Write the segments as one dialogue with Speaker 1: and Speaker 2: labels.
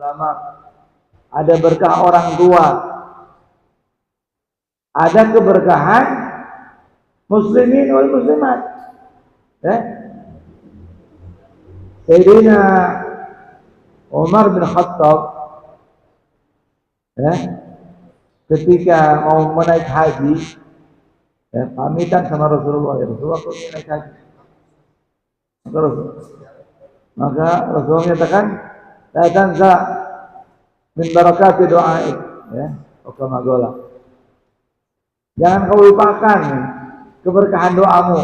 Speaker 1: ulama, ada berkah orang tua, ada keberkahan muslimin wal muslimat. Ya. Sayyidina Umar bin Khattab, ya, ketika mau menaik haji, ya, pamitan sama Rasulullah, ya Rasulullah aku naik haji. Maka Rasulullah menyatakan, la tanza min barakati doaik, ya, kama qala. Jangan kau lupakan keberkahan doamu.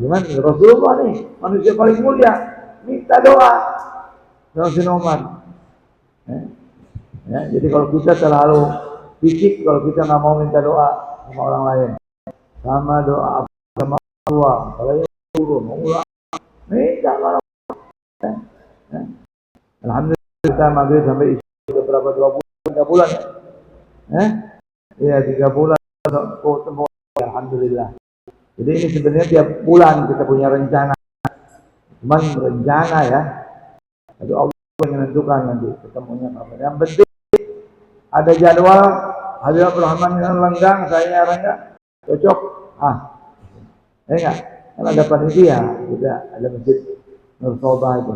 Speaker 1: Gimana? Rasulullah nih, manusia paling mulia, minta doa sama Sayyidina Umar. Ya, jadi kalau kita terlalu picik, kalau kita nggak mau minta doa sama orang lain, sama doa sama Allah, kalau yang turun, mengulang, minta kalau. Ya. Alhamdulillah kita maghrib sampai isya beberapa 2 bulan, 3 bulan. Ya, 3 bulan. Alhamdulillah. Jadi ini sebenarnya tiap bulan kita punya rencana. Cuman rencana ya. Tapi Allah yang menentukan nanti ketemunya kapan. Yang penting ada jadwal Habib Abdurrahman yang lenggang, saya enggak cocok. Enggak. Kan ada panitia, kita ada masjid Nur Sobah itu.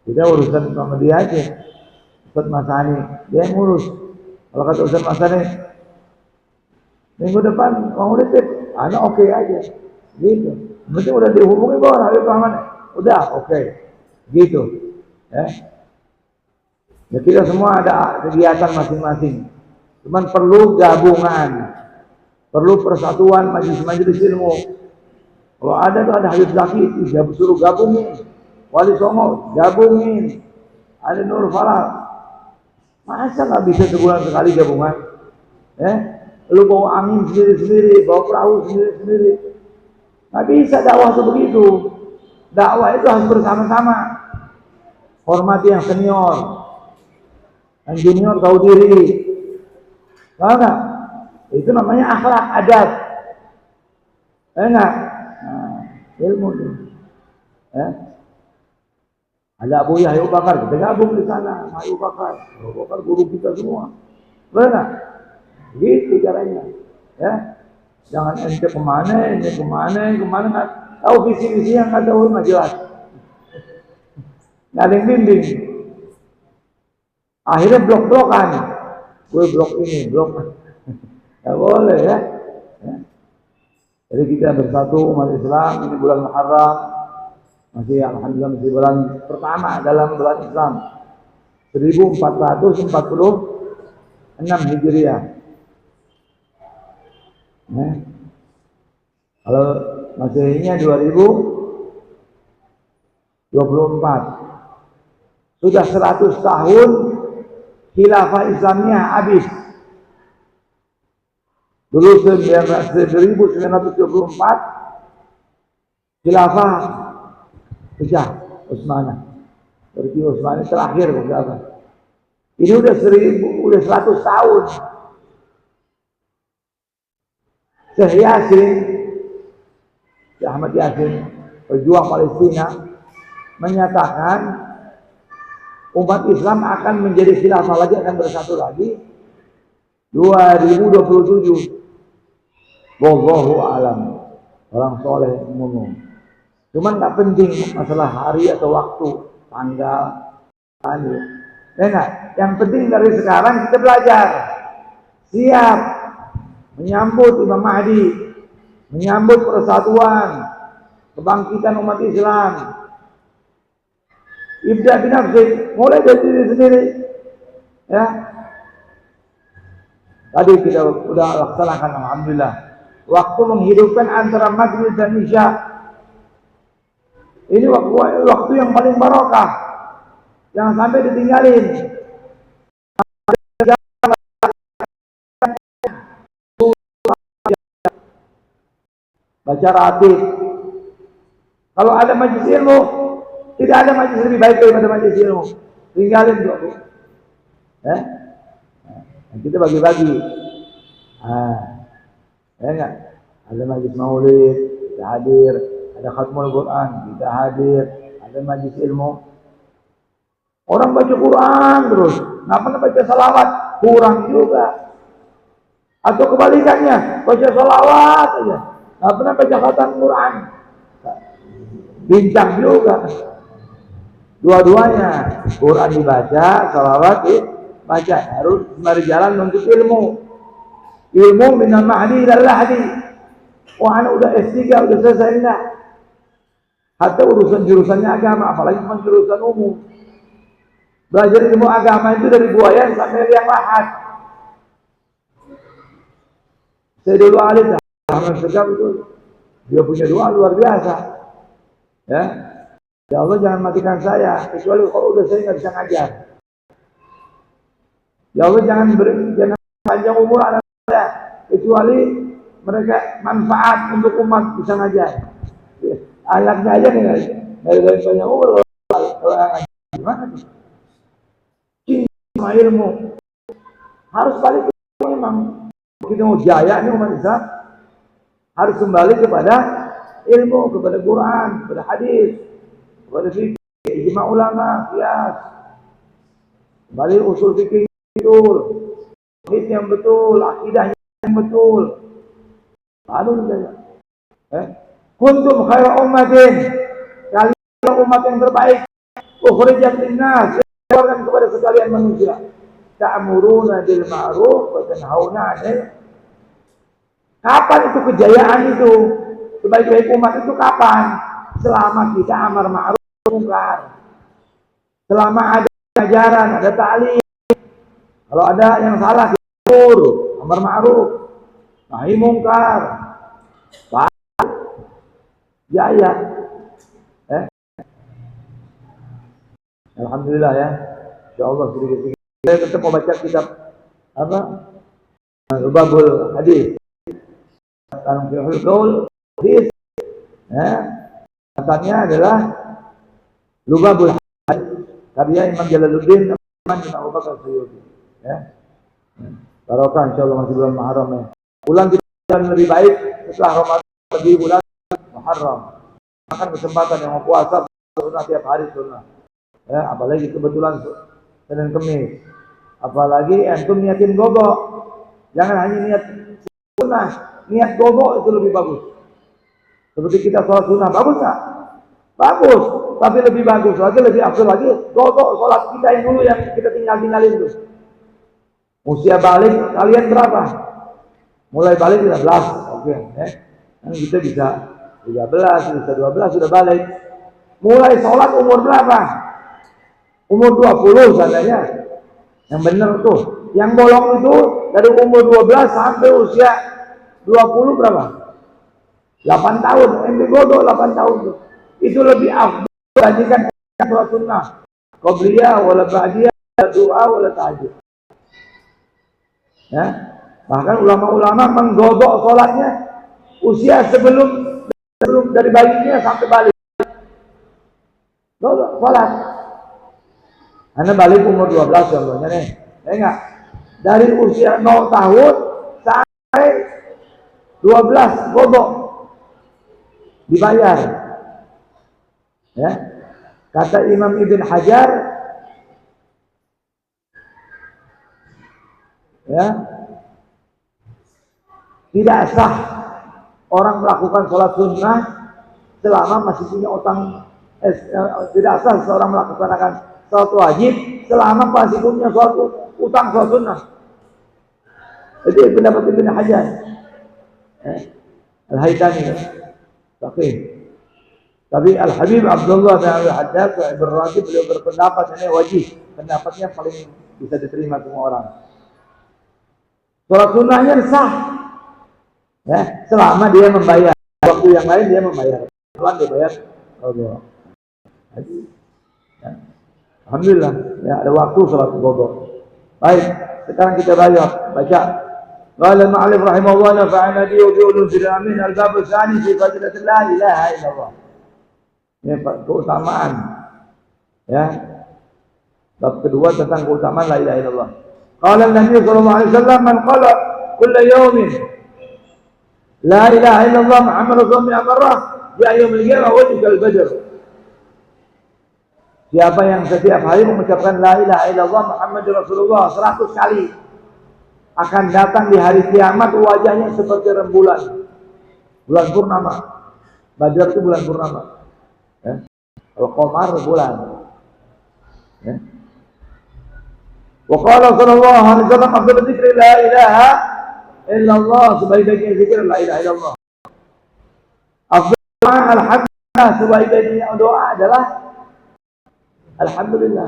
Speaker 1: Kita urusan sama dia aja. Ustaz Masani, dia yang ngurus. Kalau kata Ustaz Masani, minggu depan mau nitip, anak oke aja, gitu. Mesti udah dihubungi bahwa Habib Rahman, udah oke, gitu. Ya kita semua ada kegiatan masing-masing. Cuman perlu gabungan, perlu persatuan majelis-majelis ilmu. Kalau ada tuh ada Habib Zaki, dia suruh gabungin. Wali Songo gabungin. Ada Nur Falah. Masa nggak bisa sebulan sekali gabungan? Lu bawa angin sendiri-sendiri, bawa perahu sendiri-sendiri. Nggak bisa dakwah itu begitu. Dakwah itu harus bersama-sama. Hormati yang senior. Yang junior tahu diri. Tahu nggak? Itu namanya akhlak, adab. Enggak? Nah, ilmu itu. Ada Abu Yahya Bakar, kita gabung di sana. Abu Bakar guru kita semua. Benar? Gitu caranya, ya. Jangan ente kemana nggak tahu visi-visi yang nggak tahu nggak jelas, nggak ada yang bimbing. Akhirnya blok-blokan, gue blok ini, blok, nggak boleh ya. Jadi kita bersatu umat Islam, ini bulan Muharram, masih alhamdulillah masih bulan pertama dalam bulan Islam, 1446 Hijriah. Kalau Masehnya 2024, sudah 100 tahun khilafah Islamnya habis. Dulu 1924 khilafah pecah Utsmaniyah. Berarti Utsmaniyah terakhir khilafah. Ini udah 100 tahun. Syekh Ahmad Yasin, pejuang Palestina, menyatakan umat Islam akan menjadi khilafah lagi, akan bersatu lagi 2027. Wallahu alam. Orang soleh ngomong. Cuman nggak penting masalah hari atau waktu, tanggal, hari. Enggak. Yang penting dari sekarang kita belajar, siap menyambut Imam Mahdi, menyambut persatuan, kebangkitan umat Islam. Ibda binafsik, mulai dari diri sendiri. Ya. Tadi kita sudah laksanakan, alhamdulillah. Waktu menghidupkan antara maghrib dan isya. Ini waktu yang paling barokah. Jangan sampai ditinggalin. Baca ratib. Kalau ada majelis ilmu, tidak ada majelis lebih baik daripada majelis ilmu. Tinggalin dulu. Kita bagi-bagi. Enggak. Ada majelis maulid, kita hadir. Ada khatmul Quran, kita hadir. Ada majelis ilmu. Orang baca Quran terus. nggak pernah baca salawat, kurang juga. Atau kebalikannya, baca salawat aja, nggak pernah baca khatam Quran, bincang juga. Dua-duanya, Quran dibaca, salawat dibaca, harus mari jalan menuntut ilmu. Ilmu minal mahdi ilal lahdi. Wah, anak udah S3, udah selesai enggak? Hatta urusan jurusannya agama, apalagi cuma jurusan umum. Belajar ilmu agama itu dari buaya sampai liang lahat. Saya dulu alim, Ahmad Segaf itu, dia punya doa luar biasa. Ya, ya Allah jangan matikan saya, kecuali kalau udah saya nggak bisa ngajar. Ya Allah jangan panjang umur anak saya, kecuali mereka manfaat untuk umat bisa ngajar. Anaknya aja nih, dari panjang umur kalau ngajar gimana tuh? Cinta ilmu harus balik ke memang kita mau jaya nih umat Islam harus kembali kepada ilmu, kepada Quran, kepada hadis, kepada fikih, ijma ulama, qiyas, kembali usul fikih betul, hadis yang betul, akidah yang betul. Lalu kuntum khairu ummatin, kalian umat yang terbaik, ukhrijat linnas, dikeluarkan kepada sekalian manusia. Ta'muruna bil ma'ruf wa tanhauna 'anil. Kapan itu kejayaan itu? Sebaik-baik umat itu kapan? Selama kita amar ma'ruf mungkar. Selama ada ajaran, ada ta'lim. Kalau ada yang salah, diatur, amar ma'ruf, nahi mungkar. Jaya. Alhamdulillah ya. Insyaallah sedikit-sedikit. Saya tetap membaca kitab apa? Lubabul Hadis. Tanfihul Qaul Hadis. Ya. Katanya adalah Lubabul Hadis. Karya Imam Jalaluddin bin Abu Bakar Suyuti. Ya. Barokah insyaallah masih bulan Muharram ya. Bulan kita lebih baik setelah Ramadan lebih bulan Muharram. Makan kesempatan yang mau puasa sunnah tiap hari sunnah. Ya, apalagi kebetulan Senin Kemis. Apalagi antum niatin gogo. Jangan hanya niat sunnah, niat gogo itu lebih bagus. Seperti kita sholat sunnah, bagus nggak? Bagus, tapi lebih bagus lagi, lebih afdal lagi gogo sholat kita yang dulu yang kita tinggalin itu. Usia balik kalian berapa? Mulai balik 15, oke. Kan kita bisa 13, bisa 12 sudah balik. Mulai sholat umur berapa? Umur 20 seandainya. Yang benar tuh. Yang bolong itu dari umur 12 sampai usia 20 berapa? 8 tahun. Yang digodok 8 tahun tuh. Itu lebih afdal dibandingkan sholat sunnah. Qabliyah wala ba'diyah, doa wala tahajud. Ya. Bahkan ulama-ulama menggodok sholatnya usia sebelum dari bayinya sampai balik. Godok sholat. Anda balik umur 12 contohnya nih. Enggak. Dari usia 0 tahun sampai 12 godok dibayar. Ya. Kata Imam Ibn Hajar ya, tidak sah orang melakukan sholat sunnah selama masih punya utang. Tidak sah seorang melaksanakan sholat wajib selama masih punya suatu utang sholat sunnah. Itu pendapat Ibn Hajar. Al-Haytani Sahih. Tapi Al-Habib Abdullah bin Al-Haddad Ibn Rajib beliau berpendapat ini wajib. Pendapatnya paling bisa diterima semua orang. Sholat sunnahnya sah. Ya, selama dia membayar. Waktu yang lain dia membayar. Sholat dia bayar. Allah. Ya. Alhamdulillah. Ya, ada waktu sholat qadha. Baik, sekarang kita baca. Qala al-mu'allif rahimahullah nafa'ana bi ulul amin al-bab tsani fi fadilatil la ilaha illallah. Ini keutamaan. Ya. Bab kedua tentang keutamaan la ilaha illallah. Qala an-nabi sallallahu alaihi wasallam man qala kull yawmin la ilaha illallah Muhammad rasulullah marrah ya yaumil qiyamah wajib al-badr. Siapa yang setiap hari mengucapkan la ilaha illallah Muhammadur Rasulullah 100 kali, akan datang di hari kiamat wajahnya seperti rembulan, bulan purnama. Badar itu bulan purnama. Ya. Kalau qamar bulan. Ya. Wa qala sallallahu alaihi wasallam afdalu dzikri la ilaha illallah, sebaik-baiknya zikir la ilaha illallah. Afdalu alhamdulillah, sebaik-baiknya doa adalah alhamdulillah.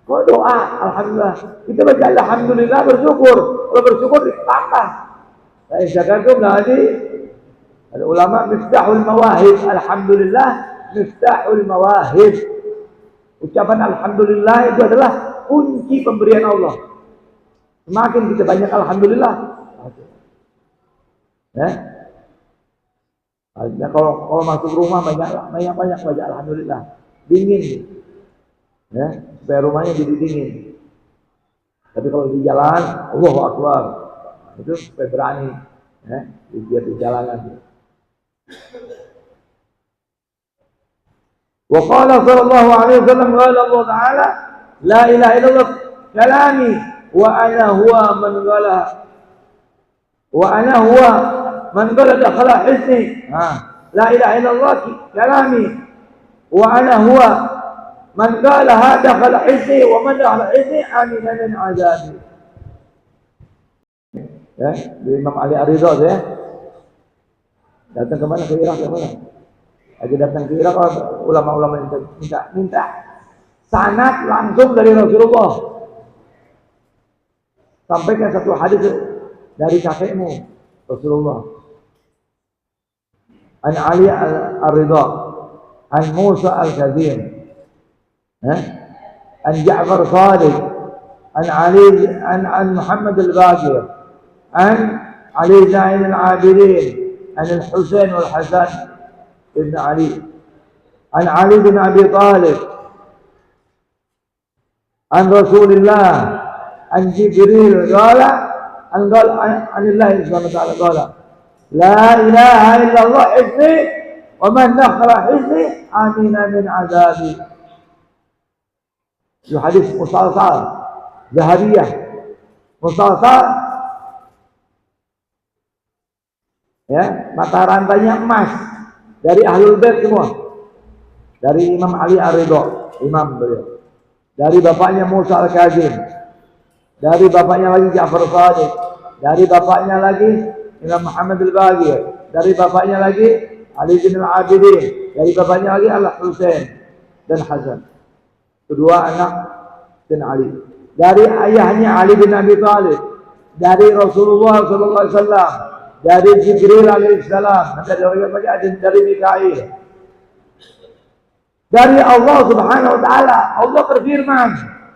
Speaker 1: Kok doa alhamdulillah? Kita baca alhamdulillah bersyukur. Kalau bersyukur ditambah. Saya syakartum nanti ada ulama miftahul mawahib. Alhamdulillah miftahul mawahib. Ucapan alhamdulillah itu adalah kunci pemberian Allah. Semakin kita banyak alhamdulillah. Ya. Kalau masuk rumah banyak baca alhamdulillah. Dingin. Ya, supaya rumahnya jadi dingin. Tapi kalau di jalan, Allahu Akbar, itu supaya berani, ya, biar di jalanan. Wa qala sallallahu alaihi wasallam qala Allah Ta'ala la ilaha illallah kalami wa ana huwa man qala dakhala hisni. La ilaha illallah kalami wa ana huwa man qalaha dakhala hisni wa man dakhala hisni amina min azabi. Ya, Imam Ali Ar-Ridha ya. Datang ke mana? Ke Irak ke mana? Lagi datang ke Irak, ulama-ulama minta sanad langsung dari Rasulullah. Sampaikan satu hadis dari kakekmu Rasulullah. An Ali Ar-Ridha, an Musa Al-Kazim, عن جعفر صادق عن علي عن محمد الباقر عن علي زين العابدين عن الحسين والحسن ابن علي عن علي بن أبي طالب عن رسول الله عن جبريل قال عن الله سبحانه وتعالى قال لا إله إلا الله حسني ومن دخل حسني آمن من عذابي. Itu hadis musalsal, zahabiyah, musalsal, ya, mata rantainya emas dari ahlul bait semua, dari Imam Ali Ar-Ridha, imam beliau, dari bapaknya Musa Al-Kazim, dari bapaknya lagi Ja'far Shadiq, dari bapaknya lagi Imam Muhammad Al-Baqir, dari bapaknya lagi Ali bin Al-Abidin, dari bapaknya lagi Al-Husain dan Hasan. Kedua anak bin Ali. Dari ayahnya Ali bin Abi Thalib. Dari Rasulullah SAW. Dari Jibril alaihissalam. Dari Mikail. Dari Allah Subhanahu Wa Taala. Allah berfirman.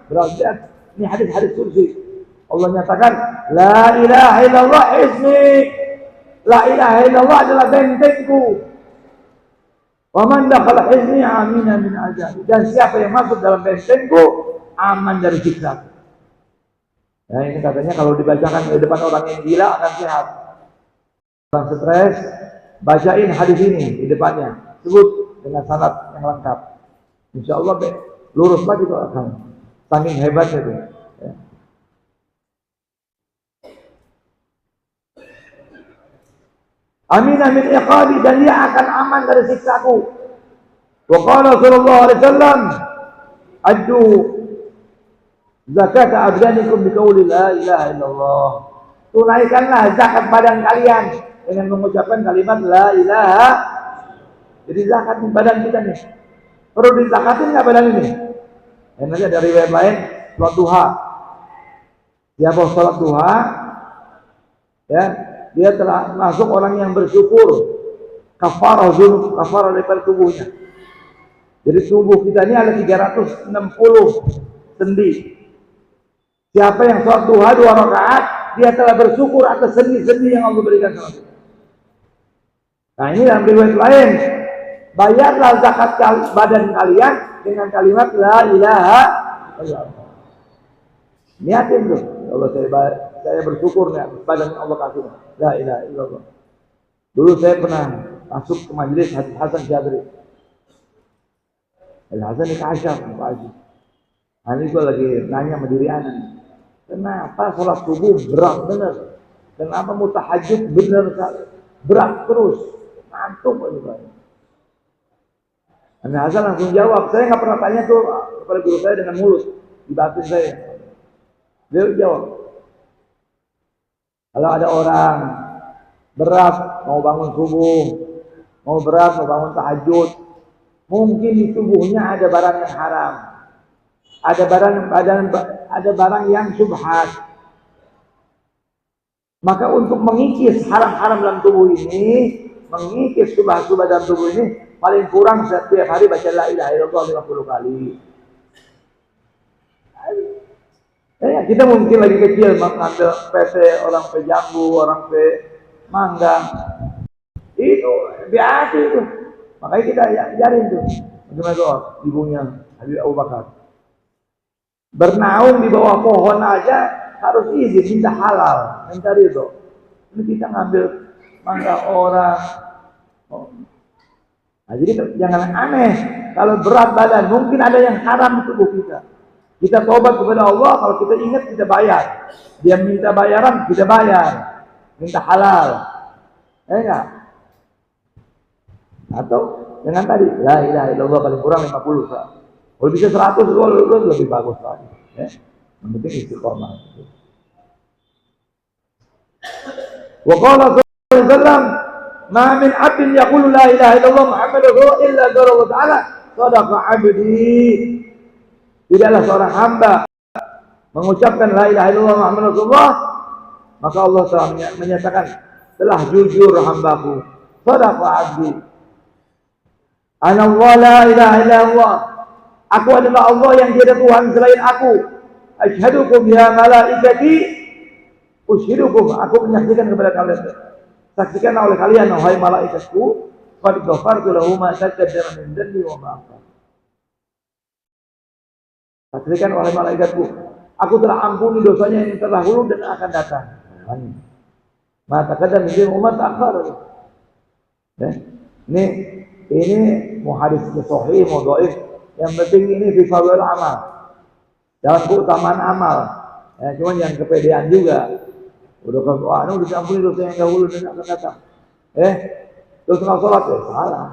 Speaker 1: Berarti ini hadis-hadis kursi. Allah nyatakan, La ilaha illallah ismi. La ilaha illallah adalah bentengku. Waman dakhala hisni amina min azab. Dan siapa yang masuk dalam bentengku aman dari siksa. Nah, ini katanya kalau dibacakan di depan orang yang gila akan sehat. Orang stres, bacain hadis ini di depannya. Sebut dengan sanad yang lengkap. Insya Allah lurus lagi itu akan. Saking hebatnya itu. Ya. Amin min iqabi, dan dia akan aman dari siksaku. Wa qala sallallahu alaihi wasallam addu zakat abdanikum biqauli la ilaha illallah. Tunaikanlah zakat badan kalian dengan mengucapkan kalimat la ilaha. Jadi zakat badan kita nih perlu dizakatin nggak badan ini? Dan nanti ada riwayat lain, sholat duha. Siapa sholat duha, ya, dia telah masuk orang yang bersyukur, kafarah dzunub, kafarah daripada tubuhnya. Jadi tubuh kita ini ada 360 sendi. Siapa yang sholat duha 2 rakaat, dia telah bersyukur atas sendi-sendi yang Allah berikan sama kita. Nah, ini dalam riwayat lain, bayarlah zakat badan kalian dengan kalimat la ilaha illallah. Niatin tuh, Allah saya bersyukur nih atas badan yang Allah kasih. La ilaha illallah. Dulu saya pernah masuk ke majelis Hasan Syadri. Al-Hasan dikasyaf Pak Haji. Ini gue lagi nanya sama diri anak, kenapa sholat subuh berat bener? Kenapa mau tahajud bener berat terus? Ngantuk aja Pak. Al-Hasan langsung jawab, saya nggak pernah tanya tuh kepada guru saya dengan mulut, di batin saya. Dia jawab, kalau ada orang berat mau bangun subuh, mau berat mau bangun tahajud, mungkin di tubuhnya ada barang yang haram, ada barang yang syubhat. Maka untuk mengikis haram-haram dalam tubuh ini, mengikis syubhat-syubhat dalam tubuh ini, paling kurang setiap hari baca la ilaha illallah 50 kali. Ya, kita mungkin lagi kecil mengambil PC orang pe Jambu, orang pe Manggang, itu biasa itu. Makanya kita ajarin tuh bagaimana doa ibunya Habib Abu Bakar. Bernaung di bawah pohon aja harus izin, minta halal, minta ridho. Ini kita ngambil mangga orang. Nah, jadi jangan aneh. Kalau berat badan, mungkin ada yang haram di tubuh kita. Kita tobat kepada Allah, kalau kita ingat kita bayar. Dia minta bayaran, kita bayar. Minta halal. Enggak? Atau dengan tadi, la ilaha illallah paling kurang 50. Kalau bisa 100 lebih bagus lagi. Ya? Yang penting istiqomah. Wa qala sallallahu alaihi wasallam, "Ma min 'abdin yaqulu la ilaha illallah Muhammadur rasulullah illa dzallallahu ta'ala sadaqa 'abdi." Tidaklah seorang hamba mengucapkan la ilaha illallah Muhammadur rasulullah, maka Allah telah menyatakan telah jujur hambaku. Sadaqa 'abdi. Ana la ilaha illallah. Aku adalah Allah yang tiada Tuhan selain aku. Asyhadukum ya malaikati. Ushidukum. Aku menyaksikan kepada kalian. Saksikan oleh kalian, wahai malaikatku. Qad ghafartu lahu ma taqaddama min dhanbi wa ma akhar. Saksikan oleh malaikatku. Aku telah ampuni dosanya yang terdahulu dan akan datang. Ma taqaddama min dhanbi wa ma akhar. Ini mau hadis sahih, mau dhaif. Yang penting ini fi fadhil amal. Dalam keutamaan amal. Ya, cuman yang kepedean juga. Udah udah diampuni dosa yang dahulu dan akan datang. Terus nggak sholat ya salah.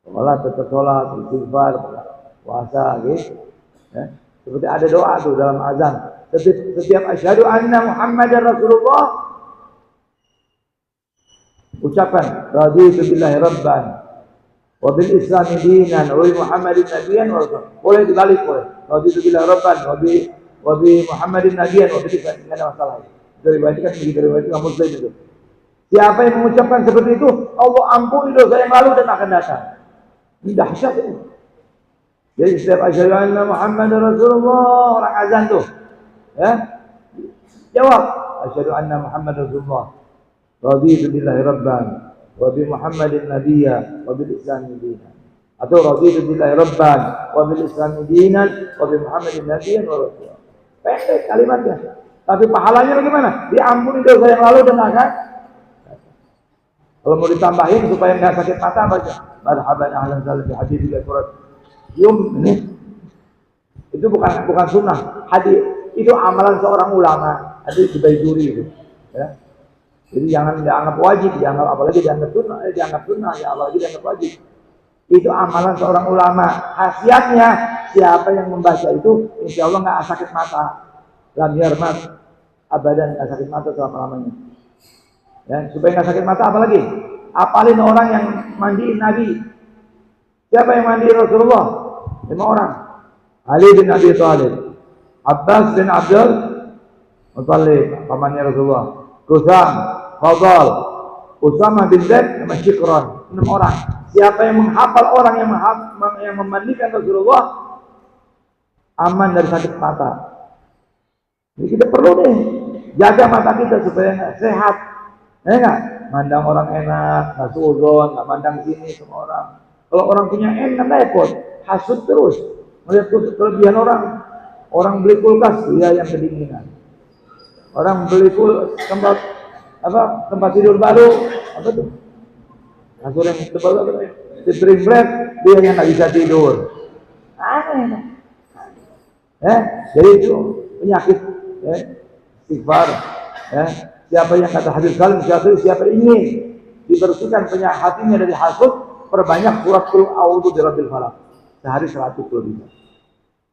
Speaker 1: Sholat tetap sholat, istighfar, puasa gitu. Seperti ada doa tuh dalam azan. Setiap asyhadu anna Muhammadar Rasulullah, ucapan raditu billahi rabban wa bil islami dinan wa bi Muhammadin nabiyyan wa rasul. Boleh dibalik boleh. Raditu billahi rabban wa bi Muhammadin nabiyyan wa bil islami, enggak ada masalah. Dari baca kan begitu, dari baca Muslim itu. Siapa yang mengucapkan seperti itu, Allah ampuni dosa yang lalu dan akan datang. Ini dahsyat ini. Jadi setiap asyhadu anna Muhammadar Rasulullah, orang azan tuh, ya, jawab asyhadu anna Muhammadar Rasulullah, raditu billahi rabban wa bi Muhammadin nabiyya wa bil islami dinan. Atau raditu billahi rabban wa bil islami dinan wa bi Muhammadin nabiyyan wa rasul. Pendek kalimatnya. Tapi pahalanya bagaimana? Diampuni dosa yang lalu dan akan. Kalau mau ditambahin supaya nggak sakit mata baca marhaban ahlan salih hadis juga surat Yum ini. Itu bukan sunnah. Hadis itu amalan seorang ulama. Hadis Baiduri itu. Ya. Jadi jangan dianggap wajib, apalagi dianggap sunnah, ya apalagi dianggap wajib. Itu amalan seorang ulama. Khasiatnya siapa yang membaca itu, insya Allah nggak sakit mata. Lam yarmat abadan, nggak sakit mata selama-lamanya. Ya, supaya nggak sakit mata apalagi apalin orang yang mandiin Nabi. Siapa yang mandiin Rasulullah? 5 orang. Ali bin Abi Thalib, Abbas bin Abdul Muttalib, pamannya Rasulullah, Kusam, Fadal, Usama bin Zaid, sama Syikran. 6 orang. Siapa yang menghafal orang yang memandikan Rasulullah, aman dari sakit mata. Jadi kita perlu deh jaga mata kita supaya sehat. Enggak? Mandang orang enak, nggak suuzon, nggak mandang sini semua orang. Kalau orang punya enak repot, hasut terus. Melihat kelebihan orang. Orang beli kulkas, dia yang kedinginan. Orang beli tempat tidur baru, apa tuh? Kasur yang tebal apa? Spring bed, dia yang nggak bisa tidur. aneh. Jadi itu penyakit istighfar. Siapa yang kata hadis salim, siapa ingin dibersihkan penyakit hatinya dari hasud, perbanyak surat qul a'udzu birabbil falaq. Sehari 100 lebih.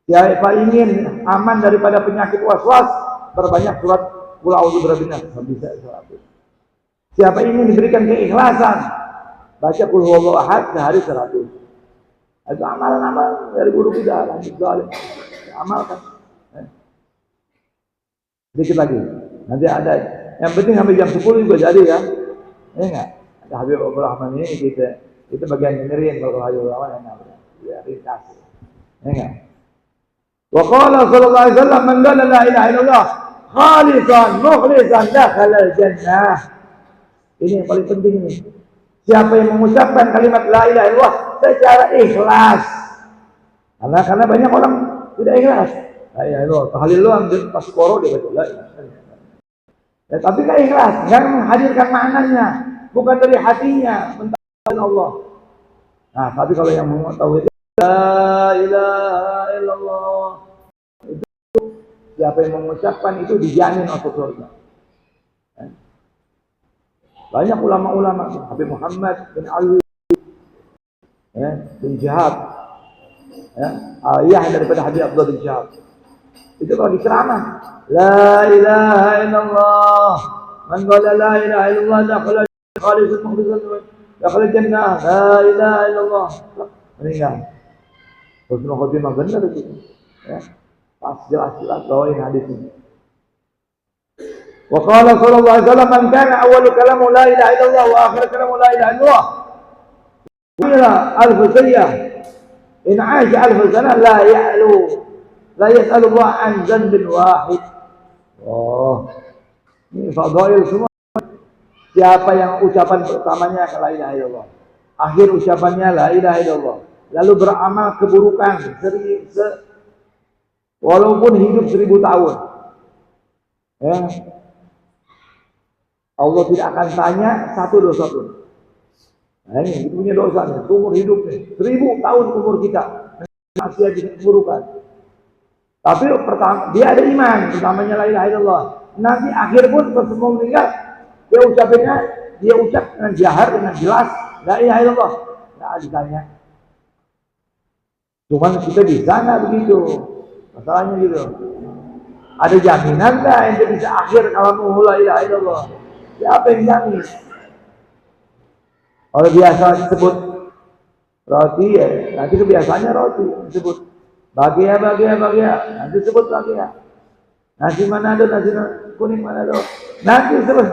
Speaker 1: Siapa ingin aman daripada penyakit waswas, perbanyak surat qul a'udzu birabbin nas, bisa 100. Siapa ingin diberikan keikhlasan, baca qul huwallahu ahad sehari 100. Itu amalan-amalan dari guru kita, lanjut zalim. Amalkan. Sedikit lagi. Nanti ada. Yang penting sampai jam 10 juga jadi kan? Ya enggak? Ada Habib Abdul Rahman ini kita bagian dengerin kalau Habib Abdul Rahman enak. Ya ringkas. Ya enggak? Wa qala sallallahu alaihi wasallam man qala la ilaha illallah khalisan mukhlisan dakhala al-jannah. Ini yang paling penting ini. Siapa yang mengucapkan kalimat la ilaha illallah secara ikhlas. Karena banyak orang tidak ikhlas. La ilaha illallah, tahlil doang pas koro dia baca la ilaha illallah. Ya, tapi kan ikhlas, enggak menghadirkan maknanya, bukan dari hatinya, mentauhidkan Allah. Nah, tapi kalau yang mau tahu itu la ilaha illallah, itu siapa yang mengucapkan itu dijamin masuk surga. Banyak ulama-ulama, Habib Muhammad bin Ali, bin Syihab, ayah daripada Habib Abdullah bin Syihab. Itu kalau diceramah, la ilaha illallah, man qala la ilaha illallah dakhala khalisun mukhlisun dakhala jannah, la ilaha illallah. Meninggal. Husnul khotimah benar itu. Ya. Pas jelas-jelas bawain hadis ini. Wa qala sallallahu alaihi wasallam man kana awwalu kalamu la ilaha illallah wa akhiru kalamu la ilaha illallah. Qila al-husayyah in 'asha al-husana la ya'lu la yas'alullah an dzanbin wahid. Oh. Ini fadail semua. Siapa yang ucapan pertamanya la ilaha illallah, akhir ucapannya la ilaha illallah, lalu beramal keburukan walaupun hidup 1000 tahun. Ya. Allah tidak akan tanya satu dosa pun. Nah ini punya dosa nih, umur hidup nih, 1000 tahun umur kita masih aja keburukan. Tapi pertama dia ada iman, pertamanya la ilaha illallah. Nanti akhir pun pas mau meninggal, dia ucap dengan jahar, dengan jelas la ilaha illallah. Enggak ditanya. Cuman kita di sana begitu. Masalahnya gitu. Ada jaminan enggak ente bisa akhir kalau mau la ilaha illallah? Siapa yang jamin? Kalau biasa disebut roti ya, nanti kebiasaannya roti disebut bahagia, nanti sebut bahagia. Nasi Manado, nasi kuning Manado. Nanti sebut.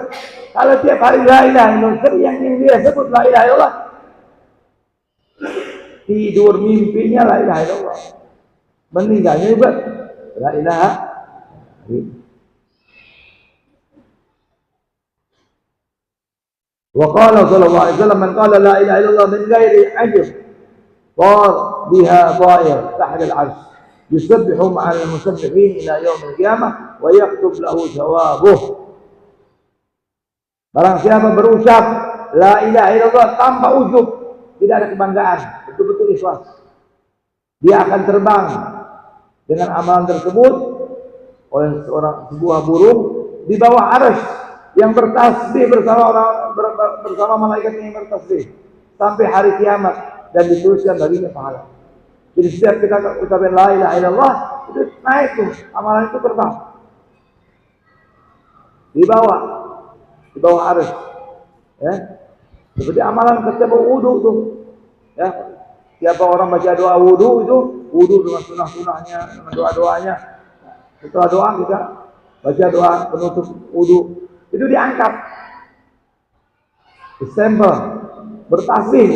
Speaker 1: Kalau tiap hari la ilaha illallah, yang dia sebut la ilaha illallah. Tidur mimpinya la ilaha illallah. Meninggalnya juga la ilaha illallah. Wa qala sallallahu alaihi wasallam man qala la ilaha illallah min ghairi ajr qad biha ta'ir tahta al-'arsh yusabbihu ma'al musabbihin ila yaum al-qiyamah wa yaktub lahu thawabuh. Barang siapa berucap la ilaha illallah tanpa ujub, tidak ada kebanggaan, betul-betul ikhlas, dia akan terbang dengan amalan tersebut oleh sebuah burung di bawah arsy yang bertasbih bersama malaikat yang bertasbih sampai hari kiamat dan dituliskan baginya pahala. Jadi setiap kita ucapin la ilaha illallah itu naik tuh, amalan itu terbang di bawah arsy. Ya. Seperti amalan ketika wudu tuh. Ya. Siapa orang baca doa wudu itu, wudu dengan sunah-sunahnya, dengan doa-doanya. Setelah doa kita baca doa penutup wudu. Itu diangkat, distempel, bertasbih,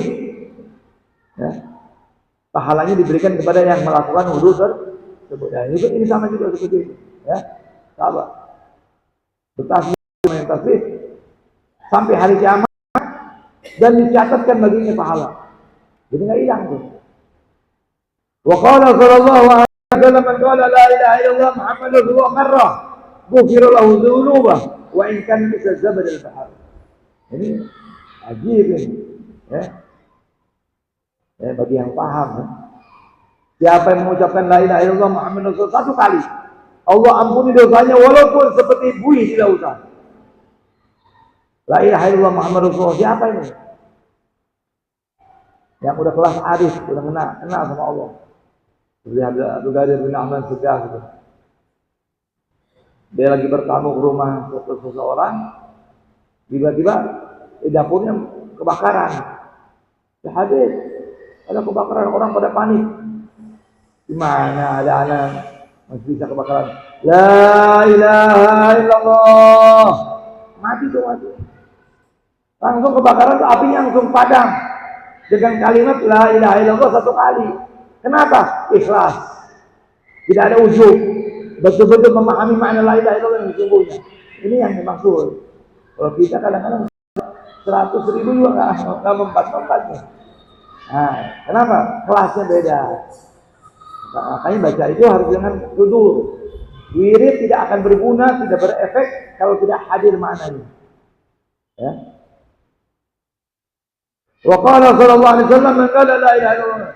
Speaker 1: ya. Pahalanya diberikan kepada yang melakukan wudu tersebut. Ya, ini sama juga seperti itu, ya. Sahabat, bertasbih, main tasbih sampai hari kiamat dan dicatatkan baginya pahala. Jadi nggak hilang tuh. Wa qala sallallahu alaihi wasallam man qala la ilaha illallah Muhammadur rasulullah marrah ghufira lahu dzunubah wa in kana misal zabad al-bahr. Ini ajib ini, ya. Bagi yang paham, ya. Siapa yang mengucapkan la ilaha illallah Muhammad Rasul satu kali, Allah ampuni dosanya walaupun seperti buih di lautan. La ilaha illallah Muhammad Rasul. Siapa ini? Yang udah kelas arif, udah kenal sama Allah. Seperti Abdul Qadir bin Ahmad Sugah gitu. Dia lagi bertamu ke rumah seseorang, tiba-tiba di dapurnya kebakaran. Ya hadir, ada kebakaran, orang pada panik. Gimana ada anak masih bisa kebakaran? La ilaha illallah. Mati tuh mati. Langsung kebakaran tuh apinya langsung padam. Dengan kalimat la ilaha illallah satu kali. Kenapa? Ikhlas. Tidak ada ujub. Betul-betul memahami makna la ilaha illallah yang sesungguhnya. Ini yang dimaksud. Kalau kita kadang-kadang 100.000 juga nggak mempat-mempatnya. Nah, kenapa? Kelasnya beda. Makanya baca itu harus dengan duduk. Wirid tidak akan berguna, tidak berefek kalau tidak hadir maknanya. Ya. Wa qala sallallahu alaihi wasallam man qala la ilaha illallah.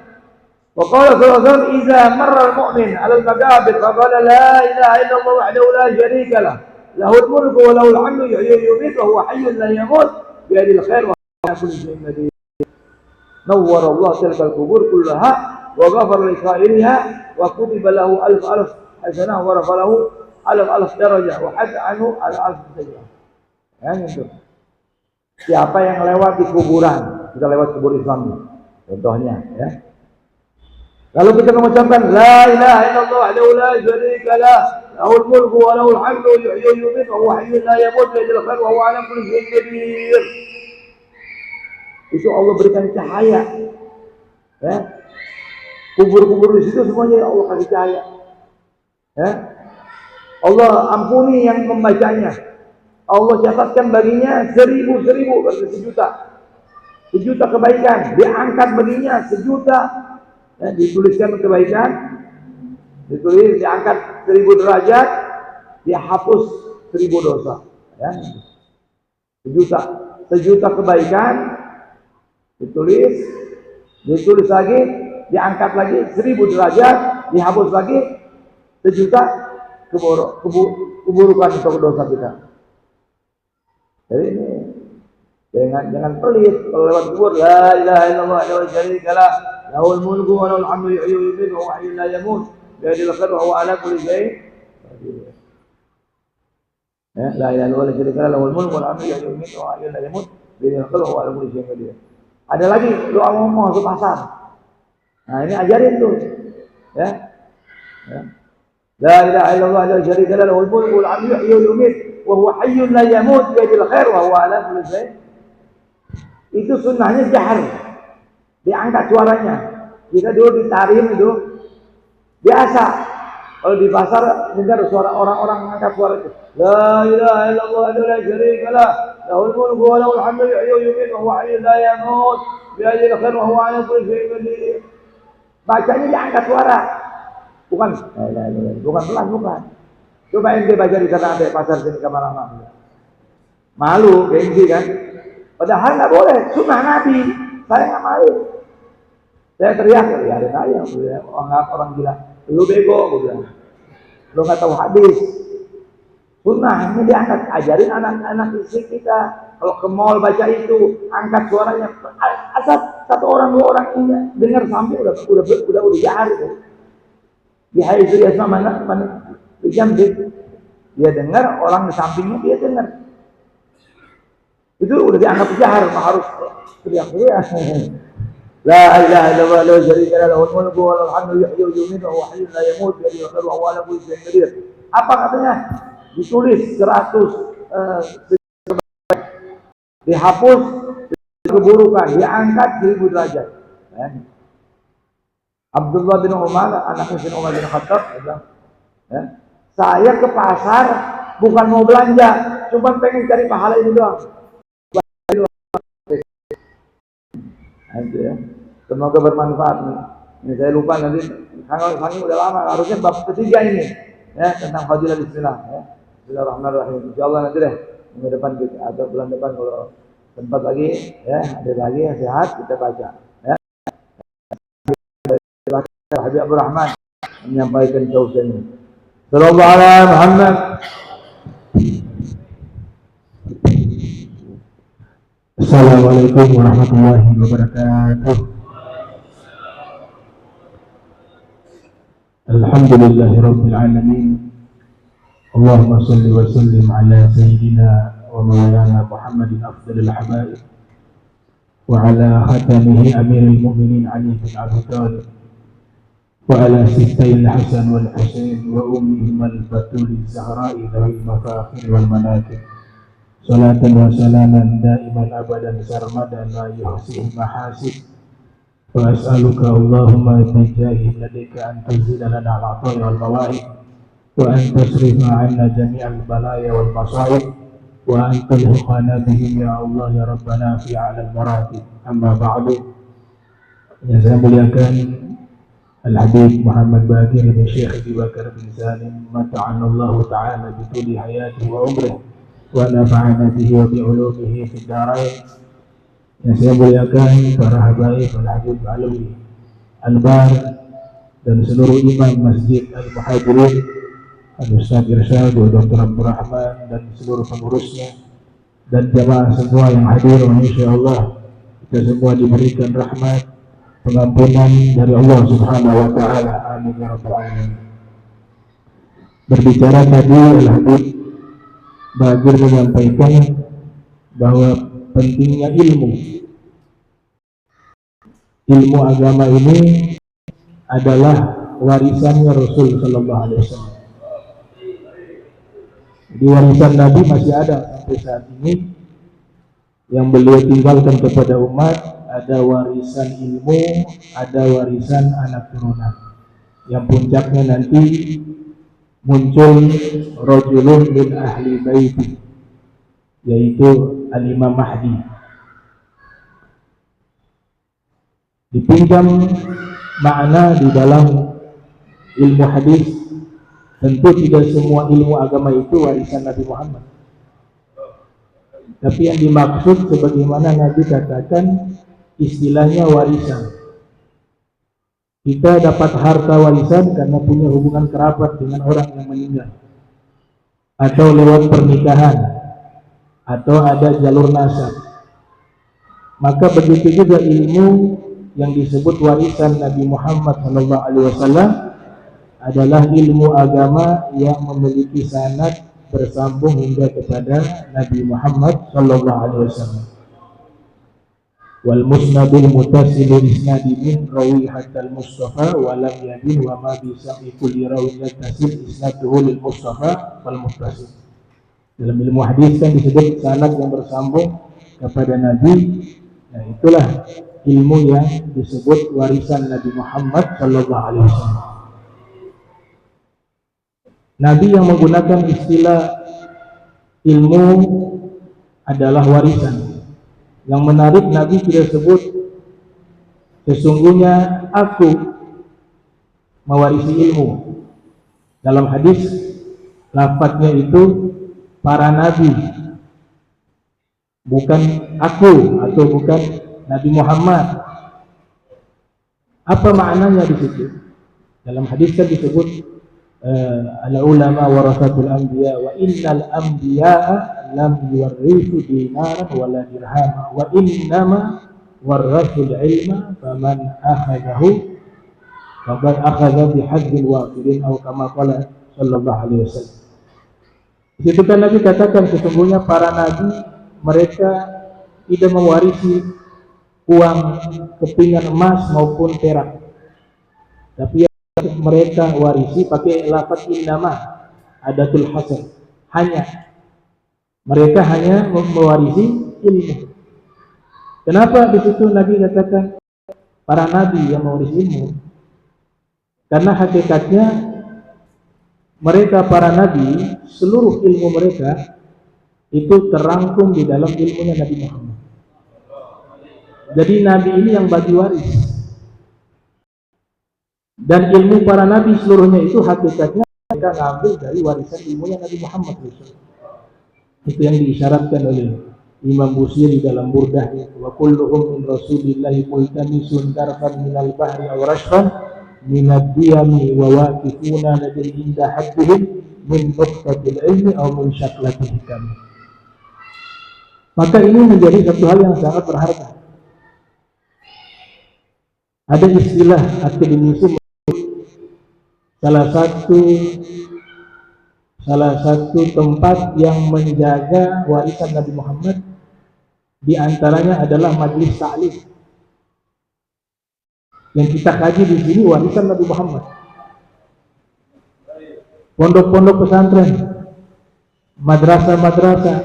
Speaker 1: Wa qala sallallahu alaihi wasallam idza marra al-mu'min 'ala al-maqabir fa qala la ilaha illallah wahdahu la sharika lah. Lahul mulku wa lahul hamdu yuhyi wa yumiitu wa huwa hayyun la yamut bi yadil khair wa ala kulli shay'in qadir. Nawwara Allah tilkal qubur kullaha wa ghafara li qa'iliha wa kutiba lahu alf hasanah wa rafa lahu alf darajah wa hatta anhu alf darajah. Ya gitu. Siapa yang lewat di kuburan, kita lewat kubur Islam contohnya ya. Lalu kita mengucapkan la ilaha illallah wahdahu la syarika lah, lahul mulku wa lahul hamdu yuhyi wa yumiitu wa huwa hayyun la yamut wa yaj'al khair wa huwa 'ala kulli syai'in qadir. Itu Allah berikan cahaya. Ya. Kubur-kubur di situ semuanya Allah kasih cahaya. Ya. Allah ampuni yang membacanya. Allah catatkan baginya 1000 berarti 1.000.000 kebaikan, diangkat baginya 1.000.000. Ya, dituliskan kebaikan, ditulis diangkat 1.000 derajat, dihapus 1.000 dosa. Ya. 1.000.000 kebaikan, ditulis lagi, diangkat lagi 1.000 derajat, dihapus lagi 1.000.000 keburukan untuk dosa kita. Jadi ini jangan pelit kalau lewat kubur la ilaha illallah wa syarika lah, lahul mulku wa lahul hamdu yuhyi wa yumiitu wa huwa hayyun la yamut bi yadil khair wa huwa 'ala kulli syai'in qadir. Ya, la ilaha illallah wa syarika lah, lahul mulku wa lahul hamdu yuhyi wa yumiitu wa huwa hayyun la yamut bi yadil khair wa huwa 'ala kulli syai'in qadir. Ada lagi doa mau masuk pasar. Nah, ini ajarin tuh. Ya. Ya. La ilaha illallah wa syarika lah, lahul mulku wa lahul hamdu yuhyi wa yumiitu wa huwa hayyun la yamut bi yadil khair wa huwa 'ala kulli syai'in. Itu sunnahnya jahar, diangkat suaranya. Kita dulu ditarim itu biasa. Kalau di pasar dengar suara orang-orang mengangkat suara itu. La ilaha illallah la syarika lah, lahul mulku wa lahul hamdu yuhyi wa yumiitu wa huwa hayyun la yamut bi yadil khair wa huwa 'ala kulli syai'in qadir. Bacanya diangkat suara. Bukan la ilaha illallah, bukan pelan, bukan. Coba ente baca di sana ada pasar sini Kamarama. Malu, gengsi kan? Padahal nggak boleh, sunnah Nabi. Saya nggak malu. Saya teriak, ya ada saya. Orang gila, lu bego, gue bilang. Lu nggak tahu hadis. Sunnah ini diangkat, ajarin anak-anak istri kita. Kalau ke mall baca itu, angkat suaranya. Asal satu orang 2 orang ini dengar sampai udah jahar itu. Di hari itu dia sama mana jam dia dengar, orang di sampingnya dia dengar. Itu udah dianggap jahar, harus teriak-teriak. La ilaha illallah la syarika lah, lahul mulku wa lahul hamdu yuhyi wa yumiitu wa huwa hayyun la yamut bi yadil khair wa huwa 'ala kulli syai'in qadir. Apa katanya? Ditulis 100 dihapus keburukan, diangkat 1.000 derajat. Ya. Abdullah bin Umar, anaknya bin Umar bin Khattab, ya. Saya ke pasar bukan mau belanja, cuma pengen cari pahala ini doang. Itu ya. Semoga bermanfaat nih. Ini saya lupa nanti sangi udah lama, harusnya bab ketiga ini ya tentang fadilah bismillah ya. Bismillahirrahmanirrahim. Insyaallah nanti deh minggu depan kita atau bulan depan kalau sempat lagi ya, ada lagi yang sehat kita baca ya. Habib Abdul Rahman menyampaikan tausiahnya. Sallallahu alaihi Muhammad.
Speaker 2: Assalamualaikum warahmatullahi wabarakatuh. Alhamdulillahirabbil alamin. Allahumma shalli wa sallim ala sayyidina wa maulana Muhammadin afdalil habaib wa ala khatamihi amiril mu'minin Ali bin Abi Thalib wa ala sittayil Hasan wal Husain wa ummihim al-batul zahra'i dhul mafakhir wal manaqib. Salatan wa salaman daiman abadan sarmadan la yuhsihi mahasib. Wa as'aluka Allahumma bijahi ladika an tuzila lana al-'ataya wal mawahib wa an tasrifa 'anna jami'al balaya wal masaib wa an talhiqana bihim ya Allah ya Rabbana fi a'lal maratib. Amma ba'du. Yang saya muliakan Al-Habib Muhammad Baqir bin Syekh Abi Bakar bin Salim mata'anallahu ta'ala bituli hayati wa umrih wa nafa'ana bihi wa bi'ulumihi fid darain. Yang saya muliakan para habaib Al-Habib Alawi Al-Bar dan seluruh imam Masjid Al-Muhajirin, Al-Ustaz Irsyad wa Dr. Abdul Rahman dan seluruh pengurusnya dan jamaah semua yang hadir. Insyaallah kita semua diberikan rahmat pengampunan dari Allah Subhanahu wa taala. Amin ya rabbal alamin. Berbicara tadi Al-Habib Baqir menyampaikan bahwa pentingnya ilmu agama ini adalah warisannya Rasul sallallahu alaihi wasallam. Di warisan Nabi masih ada sampai saat ini yang beliau tinggalkan kepada umat. Ada warisan ilmu, ada warisan anak turunan. Yang puncaknya nanti muncul rajulun min ahli baiti, yaitu Al-Imam Mahdi. Dipinjam makna di dalam ilmu hadis, tentu tidak semua ilmu agama itu warisan Nabi Muhammad. Tapi yang dimaksud sebagaimana Nabi katakan, istilahnya warisan. Kita dapat harta warisan karena punya hubungan kerabat dengan orang yang meninggal, atau lewat pernikahan, atau ada jalur nasab. Maka begitu juga ilmu yang disebut warisan Nabi Muhammad SAW adalah ilmu agama yang memiliki sanad bersambung hingga kepada Nabi Muhammad SAW. Wal musnadul mutasilul isnadi min rawi hatta al-Mustafa wa lam yabin wa ma bisa kulli rawi yattasil isnaduhu lil Mustafa wal muttasil. Dalam ilmu hadis kan disebut sanad yang bersambung kepada Nabi. Nah, itulah ilmu yang disebut warisan Nabi Muhammad sallallahu alaihi wasallam. Nabi yang menggunakan istilah ilmu adalah warisan. Yang menarik, Nabi tidak sebut sesungguhnya aku mewarisi ilmu. Dalam hadis lafadznya itu para nabi, bukan aku atau bukan Nabi Muhammad. Apa maknanya di situ? Dalam hadis kan disebut al-ulama warasatul anbiya wa innal anbiya'a lam yuwarrithu dinaran wala dirhama wa innama warrathul ilma faman akhadahu faqad akhadha bihadzin wafirin atau kama qala sallallahu alaihi wasallam. Itu kan Nabi katakan sesungguhnya para nabi mereka tidak mewarisi uang kepingan emas maupun perak, tapi mereka warisi pakai lafaz innama adatul hasr, hanya mereka hanya mewarisi ilmu. Kenapa di situ Nabi katakan para nabi yang mewarisi ilmu? Karena hakikatnya mereka para nabi, seluruh ilmu mereka itu terangkum di dalam ilmunya Nabi Muhammad. Jadi nabi ini yang bagi waris. Dan ilmu para nabi seluruhnya itu hakikatnya mereka ngambil dari warisan ilmunya Nabi Muhammad SAW. Itu yang diisyaratkan oleh Imam Busiri dalam burdahnya, wa kulluhum min rasulillahi multamisun darfan minal bahri aw rashfan minad diyami wa waqifuna ladil inda haddihim min nuqtatil ilmi aw min syaklatil hikam. Maka ini menjadi satu hal yang sangat berharga. Ada istilah akademisi salah satu tempat yang menjaga warisan Nabi Muhammad, di antaranya adalah majlis ta'lim. Yang kita kaji di sini warisan Nabi Muhammad. Pondok-pondok pesantren, madrasah-madrasah,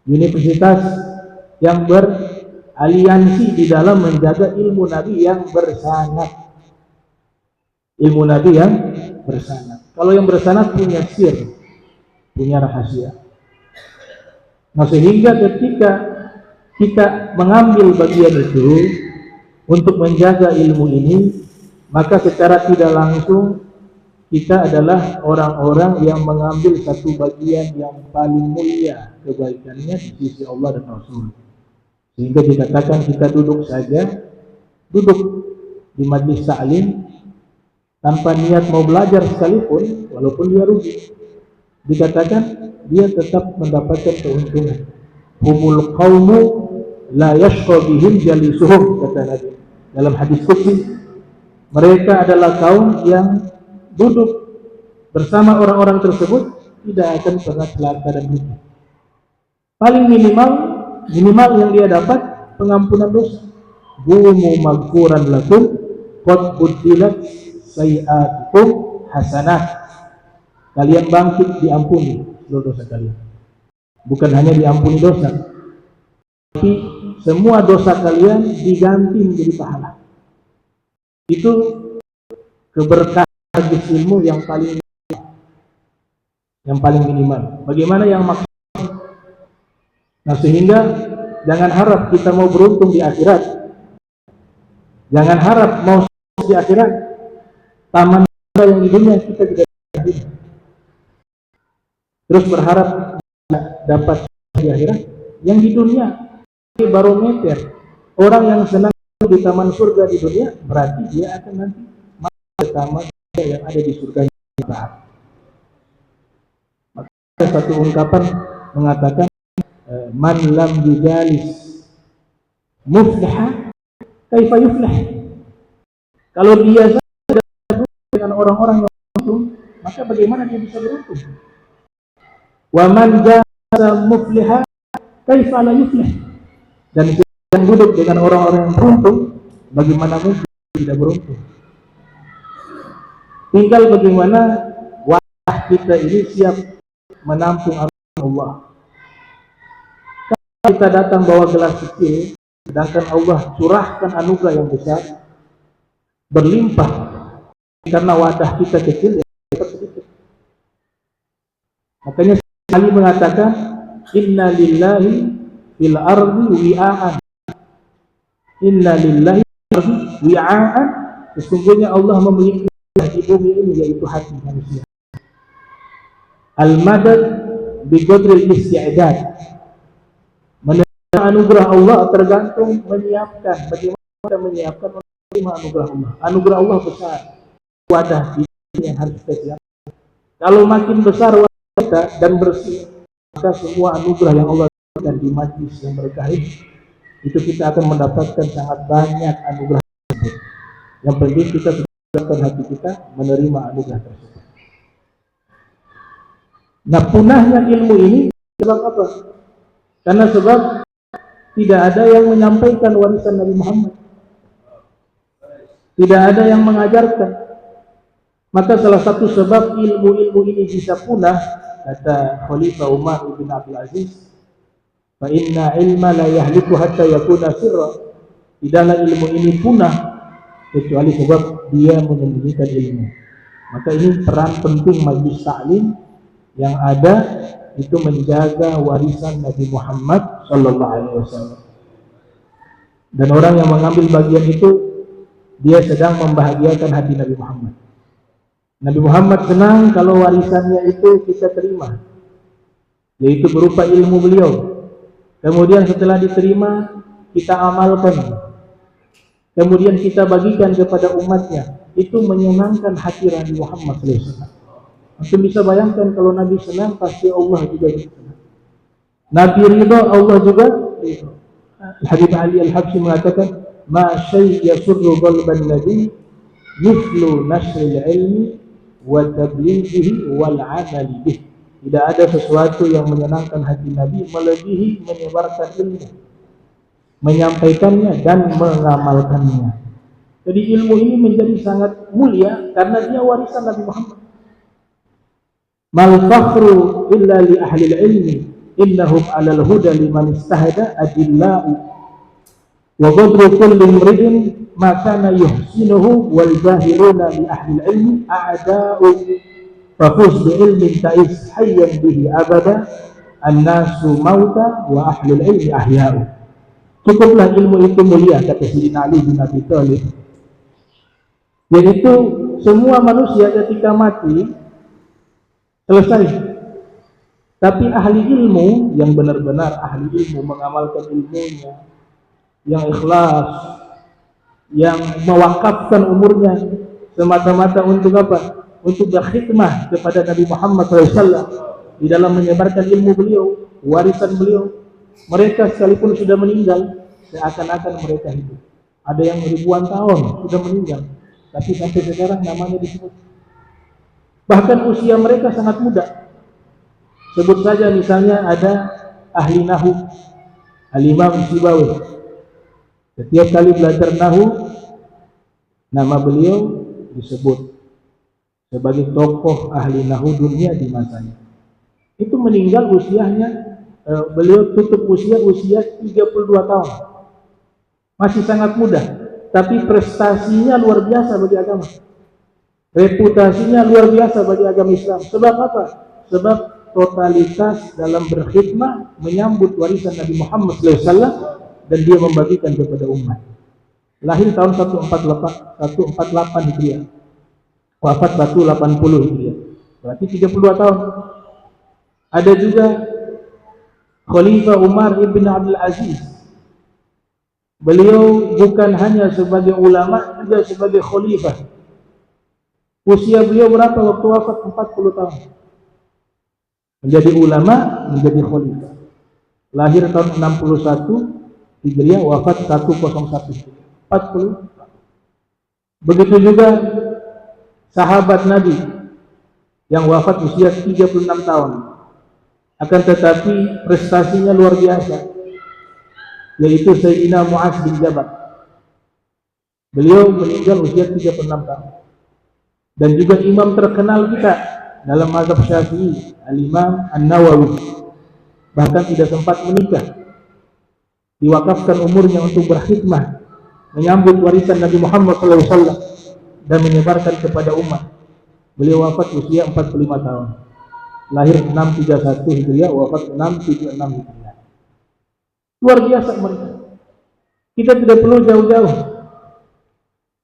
Speaker 2: universitas yang beraliansi di dalam menjaga ilmu Nabi yang bersanad. Ilmu Nabi yang bersanad. Kalau yang bersanad punya sir, punya rahasia. Nah, sehingga ketika kita mengambil bagian itu untuk menjaga ilmu ini, maka secara tidak langsung kita adalah orang-orang yang mengambil satu bagian yang paling mulia kebaikannya di sisi Allah dan Rasul. Sehingga dikatakan kita duduk di majlis ta'lim tanpa niat mau belajar sekalipun, walaupun dia rugi, dikatakan dia tetap mendapatkan keuntungan. Humul qaumu la yashqa bihim jalisuhum, kata Nabi dalam hadis qudsi. Mereka adalah kaum yang duduk bersama orang-orang tersebut tidak akan pernah celaka dan rugi. Paling minimal yang dia dapat pengampunan dosa. Gumu maghfuran lakum qad buddilat sayi'atukum hasanat. Kalian bangkit diampuni seluruh dosa kalian. Bukan hanya diampuni dosa, tapi semua dosa kalian diganti menjadi pahala. Itu keberkahan ilmu yang paling minimal. Bagaimana yang maksud? Nah, sehingga jangan harap kita mau beruntung di akhirat. Jangan harap mau di akhirat taman yang di dunia kita tidak dapat. Terus berharap dapat di akhirat. Yang di dunia ini barometer. Orang yang senang di taman surga di dunia, berarti dia akan nanti masuk ke taman yang ada di surga. Maka satu ungkapan mengatakan, man lam yujalis mufliha kaifa yuflih. Kalau dia dengan orang-orang yang beruntung, maka bagaimana dia bisa beruntung? Wa man jasa mufliha kaifa la yuflih. Dan yang duduk dengan orang-orang yang beruntung, bagaimana mungkin tidak beruntung? Tinggal bagaimana wadah kita ini siap menampung Allah. Kalau kita datang bawa gelas kecil, sedangkan Allah curahkan anugerah yang besar, berlimpah, karena wadah kita kecil, ya sedikit. Makanya sekali mengatakan, inna lillahi fil ardi wi'aan. Inna lillahi fil ardi wi'aan. Sesungguhnya Allah memiliki di bumi ini, yaitu hati manusia. Al-madad biqadril isti'dad. Menerima anugerah Allah tergantung menyiapkan. Bagaimana kita menyiapkan menerima anugerah Allah? Anugerah Allah besar. Wadah ini yang harus kita siapkan. Kalau makin besar wadah kita dan bersih, maka semua anugerah yang Allah berikan di majlis yang berkah itu kita akan mendapatkan sangat banyak anugerah tersebut. Yang penting kita siapkan hati kita menerima anugerah tersebut. Nah, punahnya ilmu ini sebab apa? Karena sebab tidak ada yang menyampaikan warisan Nabi Muhammad. Tidak ada yang mengajarkan. Maka salah satu sebab ilmu-ilmu ini bisa punah, kata Khalifah Umar bin Abdul Aziz, fa inna ilma la yahliku hatta yakuna sirra. Tidaklah ilmu ini punah kecuali sebab dia menyembunyikan ilmu. Maka ini peran penting majlis ta'lim yang ada, itu menjaga warisan Nabi Muhammad sallallahu alaihi wasallam. Dan orang yang mengambil bagian itu, dia sedang membahagiakan hati Nabi Muhammad. Nabi Muhammad senang kalau warisannya itu kita terima, yaitu berupa ilmu beliau. Kemudian setelah diterima, kita amalkan. Kemudian kita bagikan kepada umatnya. itu menyenangkan hati Nabi Muhammad SAW. Antum bisa bayangkan kalau Nabi senang, pasti Allah juga senang. Nabi ridho, Allah juga ridho. Habib Ali Al-Habsyi mengatakan, ma syai' yasurru qalban nabi mithlu nasril ilmi wa tablighihi wal 'amali bih. Tidak ada sesuatu yang menyenangkan hati Nabi melebihi menyebarkan ilmu, menyampaikannya dan mengamalkannya. Jadi ilmu ini menjadi sangat mulia karena dia warisan Nabi Muhammad. Mal fakhru illa li ahli ilmi innahum 'alal huda liman istahada adillau wa qadru kulli imrin ma kana yuhsinuhu wal zahiruna li ahli ilmi a'da'u fafuz bi ilmin ta'is hayyan bihi abada an-nasu mauta wa ahli ilmi ahya'u. Cukuplah ilmu itu mulia, kata Sayyidina Ali bin Abi Thalib, yaitu semua manusia ketika mati selesai. Tapi ahli ilmu yang benar-benar ahli ilmu, mengamalkan ilmunya, yang ikhlas, yang mewakafkan umurnya semata-mata untuk apa? Untuk berkhidmah kepada Nabi Muhammad SAW di dalam menyebarkan ilmu beliau, warisan beliau. Mereka sekalipun sudah meninggal, seakan-akan mereka hidup. Ada yang ribuan tahun sudah meninggal, tapi sampai sekarang namanya disebut. Bahkan usia mereka sangat muda. Sebut saja misalnya ada ahli nahu, Al-Imam Sibawi. Setiap kali belajar nahu, nama beliau disebut sebagai tokoh ahli nahu dunia di masanya. Itu meninggal usianya, beliau tutup usia 32 tahun. Masih sangat muda, tapi prestasinya luar biasa bagi agama. Reputasinya luar biasa bagi agama Islam. Sebab apa? Sebab totalitas dalam berkhidmah menyambut warisan Nabi Muhammad SAW dan dia membagikan kepada umat. Lahir tahun 148 Hijriah, wafat 180 Hijriah, berarti 32 tahun. Ada juga Khalifah Umar ibn Abdul Aziz. Beliau bukan hanya sebagai ulama, juga sebagai khalifah. Usia beliau berapa waktu wafat? 40 tahun. Menjadi ulama, menjadi khalifah. Lahir tahun 61 Hijriah, wafat 101 Hijriah. 40. Begitu juga sahabat Nabi yang wafat usia 36 tahun. Akan tetapi prestasinya luar biasa, yaitu Sayyidina Mu'adz bin Jabal. Beliau meninggal usia 36 tahun. Dan juga imam terkenal kita dalam mazhab Syafi'i, Al-Imam An-Nawawi, bahkan tidak sempat menikah, diwakafkan umurnya untuk berkhidmah menyambut warisan Nabi Muhammad SAW dan menyebarkan kepada umat. Beliau wafat usia 45 tahun. Lahir 631 Hijriah, wafat 676 Hijriah. Luar biasa mereka. Kita tidak perlu jauh-jauh.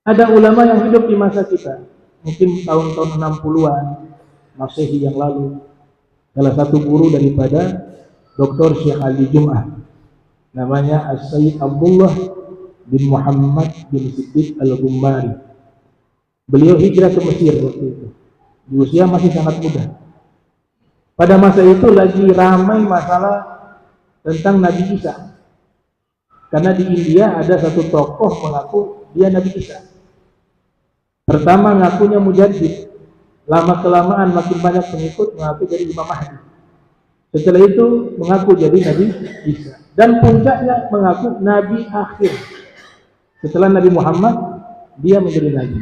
Speaker 2: Ada ulama yang hidup di masa kita, mungkin tahun-tahun 60-an Masehi yang lalu. Salah satu guru daripada Dr. Syekh Ali Jum'ah, namanya As-Sayyid Abdullah bin Muhammad bin Siddiq Al-Ghumbari. Beliau hijrah ke Mesir waktu itu. Di usia masih sangat muda. Pada masa itu lagi ramai masalah tentang Nabi Isa. Karena di India ada satu tokoh mengaku dia Nabi Isa. Pertama ngakunya mujaddid, lama-kelamaan makin banyak pengikut mengaku jadi Imam Mahdi. Setelah itu mengaku jadi Nabi Isa. Dan puncaknya mengaku Nabi akhir. Setelah Nabi Muhammad, dia menjadi Nabi.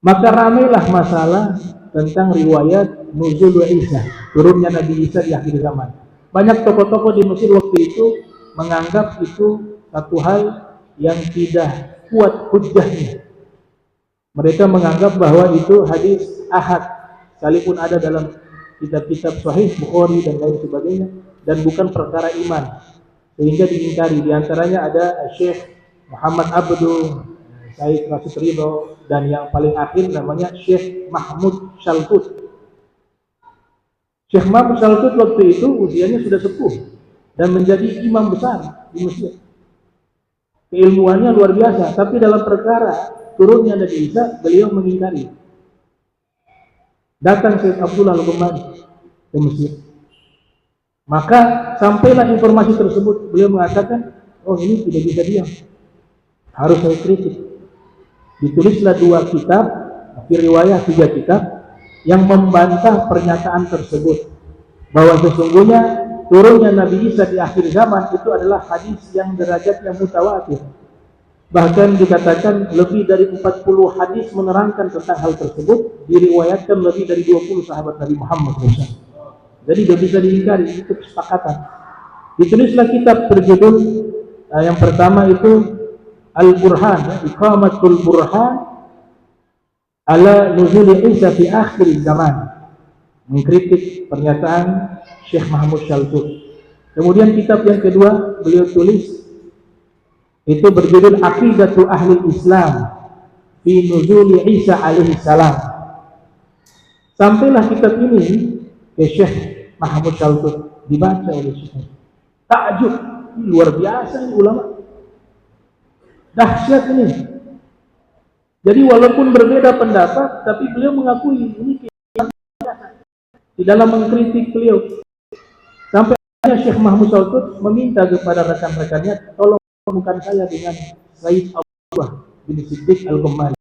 Speaker 2: Maka ramailah masalah tentang riwayat Nuzul Isa, turunnya Nabi Isa di akhir zaman. Banyak tokoh-tokoh di Mesir waktu itu menganggap itu satu hal yang tidak kuat hujjahnya. Mereka menganggap bahwa itu hadis ahad, sekalipun ada dalam kitab-kitab Sahih Bukhari dan lain sebagainya, dan bukan perkara iman, sehingga diingkari. Di antaranya ada Syekh Muhammad Abdu, Said Rasid Ridho, dan yang paling akhir namanya Syekh Mahmud Shaltut. Syekh Mahmud Shaltut waktu itu usianya sudah sepuh dan menjadi imam besar di Mesir. Keilmuannya luar biasa, tapi dalam perkara turunnya Nabi Isa, beliau mengingkari. Datang Syekh Abdullah Al-Ghumari ke Mesir. Maka sampailah informasi tersebut, beliau mengatakan, oh ini tidak bisa diam, harus saya kritik. Ditulislah 2 kitab, riwayat 3 kitab yang membantah pernyataan tersebut, bahwa sesungguhnya turunnya Nabi Isa di akhir zaman itu adalah hadis yang derajatnya mutawatir. Bahkan dikatakan lebih dari 40 hadis menerangkan tentang hal tersebut, diriwayatkan lebih dari 20 sahabat Nabi Muhammad SAW. Jadi tidak bisa diingkari, itu kesepakatan. Ditulislah kitab berjudul yang pertama itu Al-Burhan, Iqamatul Burhan ala Nuzul Isa fi akhir zaman, mengkritik pernyataan Syekh Mahmud Shaltut. Kemudian kitab yang kedua beliau tulis itu berjudul Aqidatu Ahli Islam fi Nuzul Isa alaihi salam. Sampailah kitab ini ke Syekh Mahmud Shaltut, dibaca oleh Syekh. Takjub, luar biasa ini ulama, dahsyat ini. Jadi walaupun berbeda pendapat, tapi beliau mengakui ini di dalam mengkritik beliau. Sampai Syekh Mahmud Shaltut meminta kepada rekan-rekannya, tolong bukan saya dengan Said Abdullah bin Siddiq Al-Ghumari.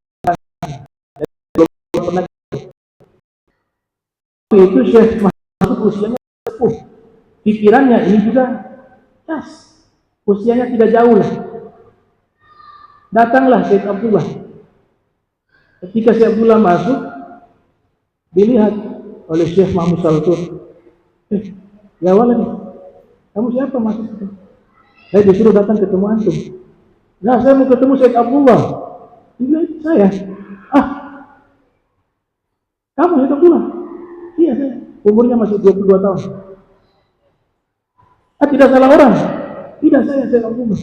Speaker 2: Itu Syekh Mahmud usianya sepuh, pikirannya ini juga usianya tidak jauh lah. Datanglah Syekh Abdullah. Ketika Syekh Abdullah masuk, dilihat oleh Syekh Mahmud Shaltut. Ya walad, kamu siapa masuk itu? Saya disuruh datang ketemu antum. Nah, saya mau ketemu Syekh Abdullah. Dia saya. Kamu Syekh Abdullah? Iya, saya. Umurnya masih 22 tahun. Tidak salah orang. Tidak, saya Syekh Abdullah.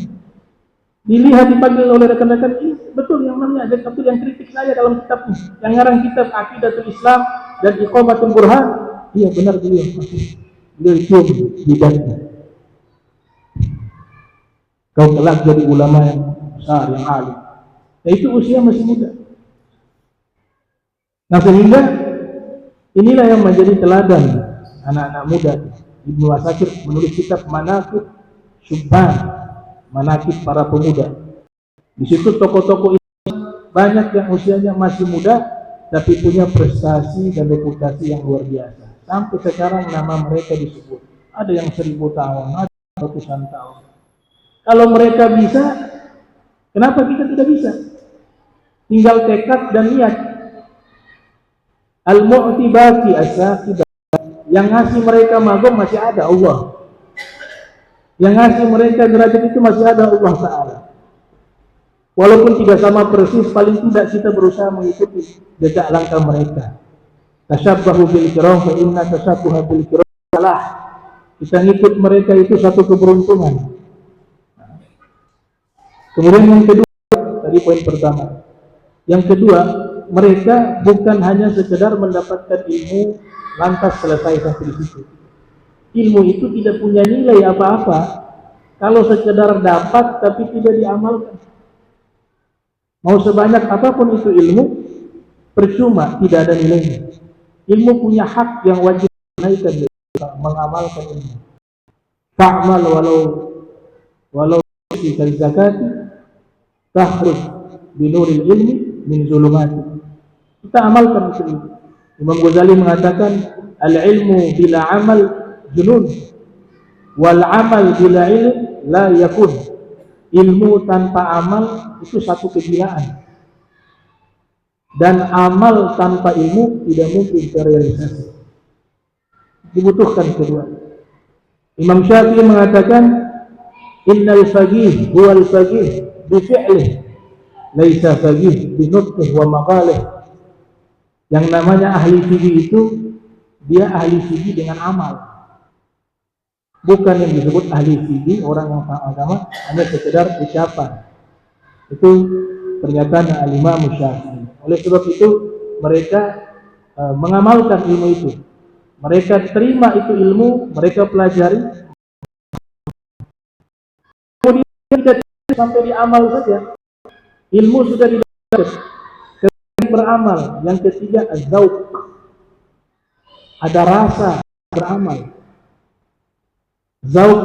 Speaker 2: Dilihat, dipanggil oleh rekan-rekan, ini betul yang namanya Syekh Abdullah yang kritik saya dalam kitabnya, yang ngarang kitab Aqidatul Islam dan Iqamatul Burhan. Iya benar beliau. Beliau cium jidatnya. Kau kelak jadi ulama yang besar, yang alim. Nah, itu usia masih muda. Nah, sehingga inilah yang menjadi teladan anak-anak muda. Ibnu Asakir menulis kitab Manaqib Syubban, manaqib para pemuda. Di situ tokoh-tokoh Islam banyak yang usianya masih muda tapi punya prestasi dan reputasi yang luar biasa. Sampai sekarang nama mereka disebut. Ada yang 1000 tahun, ada ratusan tahun. Kalau mereka bisa, kenapa kita tidak bisa? Tinggal tekad dan niat. Al-mu'tibati as-saqibah. Yang ngasih mereka magom masih ada Allah. Yang ngasih mereka derajat itu masih ada Allah Ta'ala. Walaupun tidak sama persis, paling tidak kita berusaha mengikuti jejak langkah mereka. Tashabbahu bil kiram fa inna tashabbuha bil kiram salah. Kita ngikut mereka itu satu keberuntungan. Kemudian yang kedua, tadi poin pertama. Yang kedua, mereka bukan hanya sekedar mendapatkan ilmu lantas selesai sampai di situ. Ilmu itu tidak punya nilai apa-apa kalau sekedar dapat tapi tidak diamalkan. Mau sebanyak apapun itu ilmu, percuma, tidak ada nilainya. Ilmu punya hak yang wajib dinaikkan, mengamalkan ilmu. Ta'mal walau fi zakati takhruj binuril ilmi min zulumati. Kita amalkan itu. Imam Ghazali mengatakan al-ilmu bila amal junun wal amal bila ilm la yakun. Ilmu tanpa amal itu satu kegilaan, dan amal tanpa ilmu tidak mungkin terrealisasi. Dibutuhkan kedua. Imam Syafi'i mengatakan innal faqih huwal faqih bi fi'lihi laisa faqih bi nutqihi wa maqalihi. Yang namanya ahli fikih itu dia ahli fikih dengan amal. Bukan yang disebut ahli fikih orang yang paham agama hanya sekedar ucapan. Itu pernyataan Al-Imam Syafi'i. Oleh sebab itu mereka mengamalkan ilmu itu. Mereka terima itu ilmu, mereka pelajari. Kemudian tidak sampai di amal saja. Ilmu sudah beramal. Yang ketiga az-zauq, ada rasa beramal. Zauq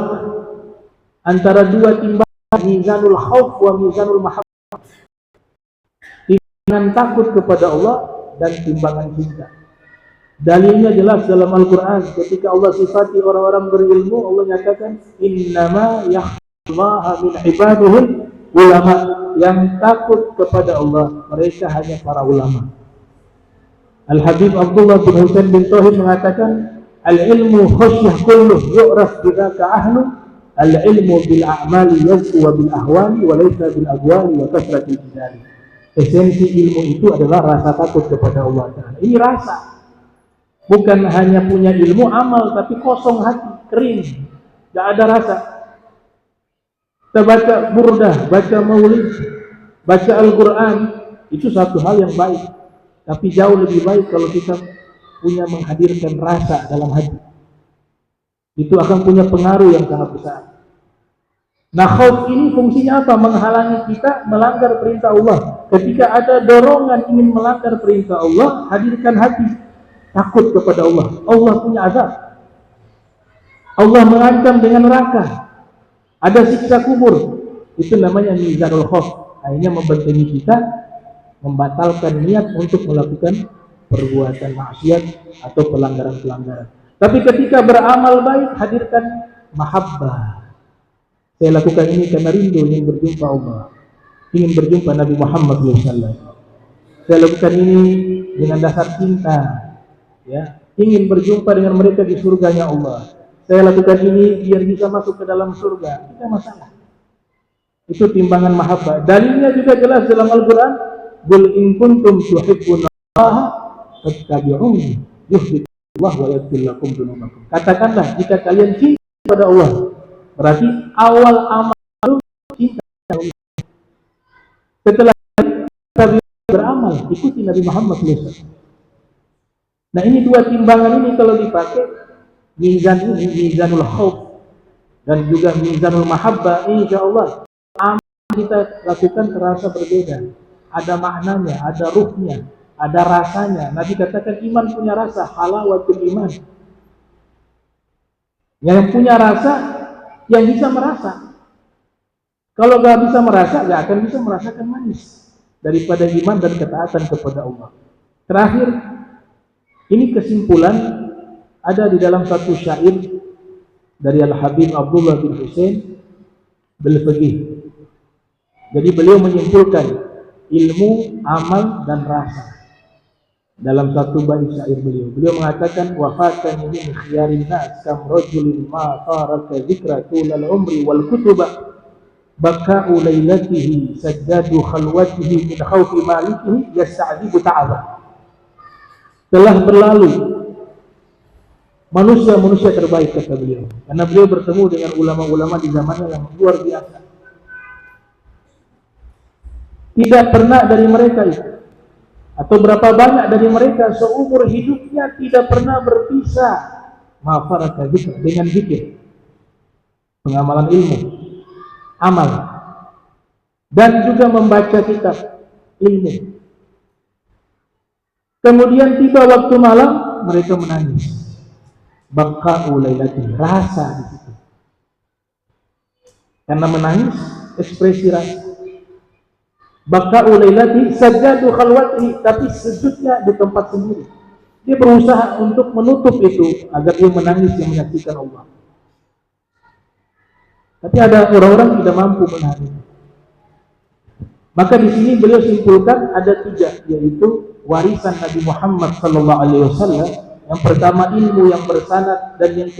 Speaker 2: antara dua timbangan, mizanul khauf wa mizanul mahabbah, timbangan takut kepada Allah dan timbangan cinta. Dalilnya jelas dalam Al-Quran, ketika Allah sifati orang-orang berilmu, Allah nyatakan innama yakhshallaha min ibadihil ulama, yang takut kepada Allah mereka hanya para ulama. Al-Habib Abdullah bin Husain bin Tauhid mengatakan al-ilmu khasyah kulluh yu'raf bidaka ahlu, al-ilmu bil a'mali yazku wa bil ahwali wa laysa bil agwali wa kasratil jidali. Esensi ilmu itu adalah rasa takut kepada Allah Ta'ala. Ini rasa, bukan hanya punya ilmu amal tapi kosong hati, kering, gak ada rasa. Kita baca burdah, baca maulid, baca Al-Quran, itu satu hal yang baik, tapi jauh lebih baik kalau kita punya menghadirkan rasa dalam hati. Itu akan punya pengaruh yang sangat besar. Nah, khauf ini fungsinya apa? Menghalangi kita melanggar perintah Allah. Ketika ada dorongan ingin melanggar perintah Allah, hadirkan hati takut kepada Allah. Allah punya azab, Allah mengancam dengan neraka, ada siksa kubur. Itu namanya mizanul khauf. Akhirnya membentengi kita, membatalkan niat untuk melakukan perbuatan maksiat atau pelanggaran-pelanggaran. Tapi ketika beramal baik, hadirkan mahabbah. Saya lakukan ini karena rindu ingin berjumpa Allah, ingin berjumpa Nabi Muhammad SAW. Saya lakukan ini dengan dasar cinta, ya, ingin berjumpa dengan mereka di surganya Allah. Saya lakukan ini biar bisa masuk ke dalam surga. Tidak masalah. Itu timbangan mahabbah. Dalilnya juga jelas dalam Al-Quran. Qul in kuntum tuhibbunallaha fattabi'uni yuhibbukumullah wa yaghfir lakum dzunubakum. Katakanlah jika kalian cinta kepada Allah, berarti awal amal itu cinta kepada Allah. Setelah kita beramal, ikuti Nabi Muhammad SAW. Nah, ini dua timbangan ini kalau dipakai, mizan ini, mizanul khauf dan juga mizanul mahabbah, insyaallah amal kita lakukan terasa berbeda. Ada maknanya, ada ruhnya, ada rasanya. Nabi katakan iman punya rasa, halawatul iman. Yang punya rasa, yang bisa merasa. Kalau gak bisa merasa, gak akan bisa merasakan manis daripada iman dan ketaatan kepada Allah. Terakhir, ini kesimpulan ada di dalam satu syair dari Al-Habib Abdullah bin Husain Bil-Faqih. Jadi beliau menyimpulkan ilmu, amal, dan rasa dalam satu bait syair beliau. Beliau mengatakan wafatan min khiyarin nas kam rajulin ma taraka dzikra tulal umri wal kutuba baka'u lailatihi sajjadu khalwatihi min khawfi malikihi yasta'dzibu ta'aba. Telah berlalu manusia-manusia terbaik, kata beliau, karena beliau bertemu dengan ulama-ulama di zamannya yang luar biasa. Tidak pernah dari mereka itu, atau berapa banyak dari mereka seumur hidupnya tidak pernah berpisah mafaraka zikr, dengan zikir, pengamalan ilmu, amal, dan juga membaca kitab ilmu. Kemudian tiba waktu malam, mereka menangis. Baka'u lailati, rasa di situ. Karena menangis, ekspresi rasa. Baka'u lailati sajjadu khalwatihi, tapi sujudnya di tempat sendiri. Dia berusaha untuk menutup itu agar dia menangis yang menyaksikan Allah. Tapi ada orang-orang tidak mampu menahan itu. Maka di sini beliau simpulkan ada tiga, yaitu warisan Nabi Muhammad SAW. Yang pertama ilmu yang bersanad, dan yang